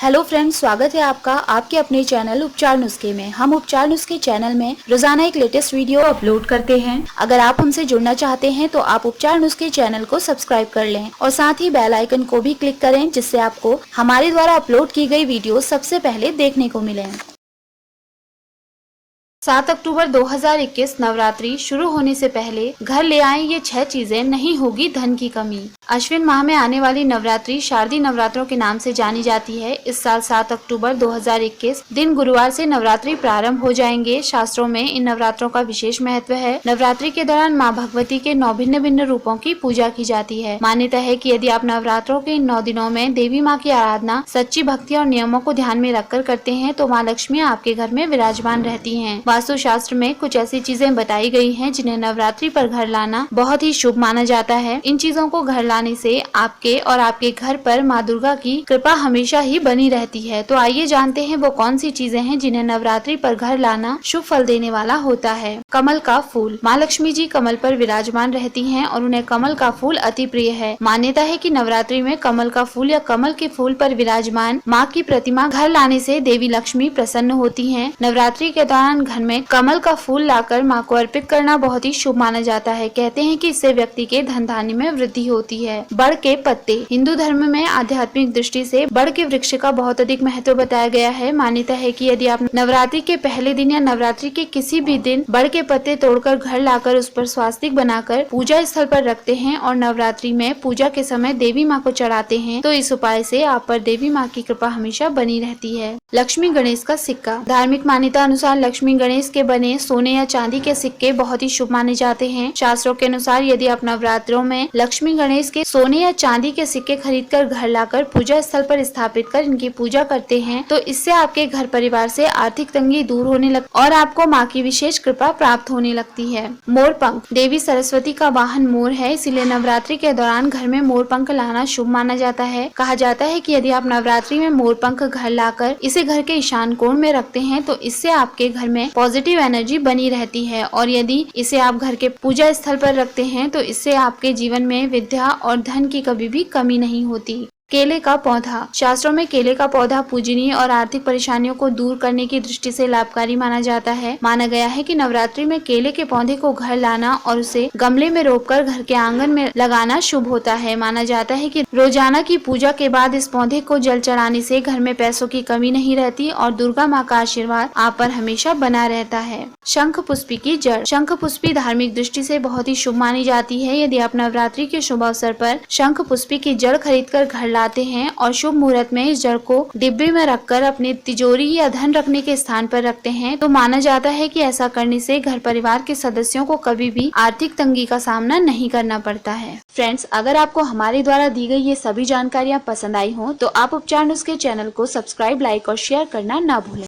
Hello friends, स्वागत है आपका आपके अपने चैनल उपचार नुस्खे में। हम उपचार नुस्खे चैनल में रोजाना एक लेटेस्ट वीडियो अपलोड करते हैं। अगर आप हमसे जुड़ना चाहते हैं तो आप उपचार नुस्खे चैनल को सब्सक्राइब कर लें और साथ ही बेल आइकन को भी क्लिक करें, जिससे आपको हमारे द्वारा अपलोड की गई वीडियो सबसे पहले देखने को मिले। 7 अक्टूबर 2021 नवरात्रि शुरू होने से पहले घर ले आएं ये 6 चीजें, नहीं होगी धन की कमी। अश्विन माह में आने वाली नवरात्रि शारदीय नवरात्रों के नाम से जानी जाती है। इस साल 7 अक्टूबर 2021 दिन गुरुवार से नवरात्रि प्रारंभ हो जाएंगे। शास्त्रों में इन नवरात्रों का विशेष महत्व है। नवरात्रि के दौरान माँ भगवती के 9 भिन्न भिन्न रूपों की पूजा की जाती है। मान्यता है कि यदि आप नवरात्रों के इन 9 दिनों में देवी माँ की आराधना सच्ची भक्ति और नियमों को ध्यान में रखकर करते हैं तो माँ लक्ष्मी आपके घर में विराजमान रहती है। वास्तु शास्त्र में कुछ ऐसी चीजें बताई गई हैं जिन्हें नवरात्रि पर घर लाना बहुत ही शुभ माना जाता है। इन चीजों को घर लाने से आपके और आपके घर पर माँ दुर्गा की कृपा हमेशा ही बनी रहती है। तो आइए जानते हैं वो कौन सी चीजें हैं जिन्हें नवरात्रि पर घर लाना शुभ फल देने वाला होता है। कमल का फूल। माँ लक्ष्मी जी कमल पर विराजमान रहती हैं और उन्हें कमल का फूल अति प्रिय है। मान्यता है कि नवरात्रि में कमल का फूल या कमल के फूल पर विराजमान माँ की प्रतिमा घर लाने से देवी लक्ष्मी प्रसन्न होती हैं। नवरात्रि के दौरान घर में कमल का फूल लाकर माँ को अर्पित करना बहुत ही शुभ माना जाता है। कहते हैं कि इससे व्यक्ति के धन धान्य में वृद्धि होती है। बड़ के पत्ते। हिंदू धर्म में आध्यात्मिक दृष्टि से बड़ के वृक्ष का बहुत अधिक महत्व बताया गया है। मान्यता है कि यदि आप नवरात्रि के पहले दिन या नवरात्रि के किसी भी दिन बड़ के पत्ते तोड़कर घर लाकर उस पर स्वास्तिक बनाकर पूजा स्थल पर रखते हैं और नवरात्रि में पूजा के समय देवी माँ को चढ़ाते हैं तो इस उपाय से आप पर देवी माँ की कृपा हमेशा बनी रहती है। लक्ष्मी गणेश का सिक्का। धार्मिक मान्यता अनुसार लक्ष्मी गणेश के बने सोने या चांदी के सिक्के बहुत ही शुभ माने जाते हैं। शास्त्रों के अनुसार यदि आप नवरात्रों में लक्ष्मी गणेश के सोने या चांदी के सिक्के खरीदकर घर लाकर पूजा स्थल पर स्थापित कर इनकी पूजा करते हैं तो इससे आपके घर परिवार से आर्थिक तंगी दूर होने लग और आपको माँ की विशेष कृपा प्राप्त होने लगती है। मोर पंख। देवी सरस्वती का वाहन मोर है, इसीलिए नवरात्रि के दौरान घर में मोर पंख लाना शुभ माना जाता है। कहा जाता है कि यदि आप नवरात्रि में मोर पंख घर लाकर इसे घर के ईशान कोण में रखते हैं तो इससे आपके घर में पॉजिटिव एनर्जी बनी रहती है और यदि इसे आप घर के पूजा स्थल पर रखते हैं तो इससे आपके जीवन में विद्या और धन की कभी भी कमी नहीं होती। केले का पौधा। शास्त्रों में केले का पौधा पूजनीय और आर्थिक परेशानियों को दूर करने की दृष्टि से लाभकारी माना जाता है। माना गया है कि नवरात्रि में केले के पौधे को घर लाना और उसे गमले में रोपकर घर के आंगन में लगाना शुभ होता है। माना जाता है कि रोजाना की पूजा के बाद इस पौधे को जल चढ़ाने से घर में पैसों की कमी नहीं रहती और दुर्गा माँ का आशीर्वाद आप पर हमेशा बना रहता है। शंख पुष्पी की जड़। शंख पुष्पी धार्मिक दृष्टि से बहुत ही शुभ मानी जाती है। यदि आप नवरात्रि के शुभ अवसर पर शंख पुष्पी की जड़ खरीद कर घर लाते हैं और शुभ मुहूर्त में इस जड़ को डिब्बे में रखकर अपने तिजोरी या धन रखने के स्थान पर रखते हैं तो माना जाता है कि ऐसा करने से घर परिवार के सदस्यों को कभी भी आर्थिक तंगी का सामना नहीं करना पड़ता है। फ्रेंड्स, अगर आपको हमारे द्वारा दी गई ये सभी जानकारियाँ पसंद आई हो तो आप उपचार नुस्खे चैनल को सब्सक्राइब, लाइक और शेयर करना ना भूलें।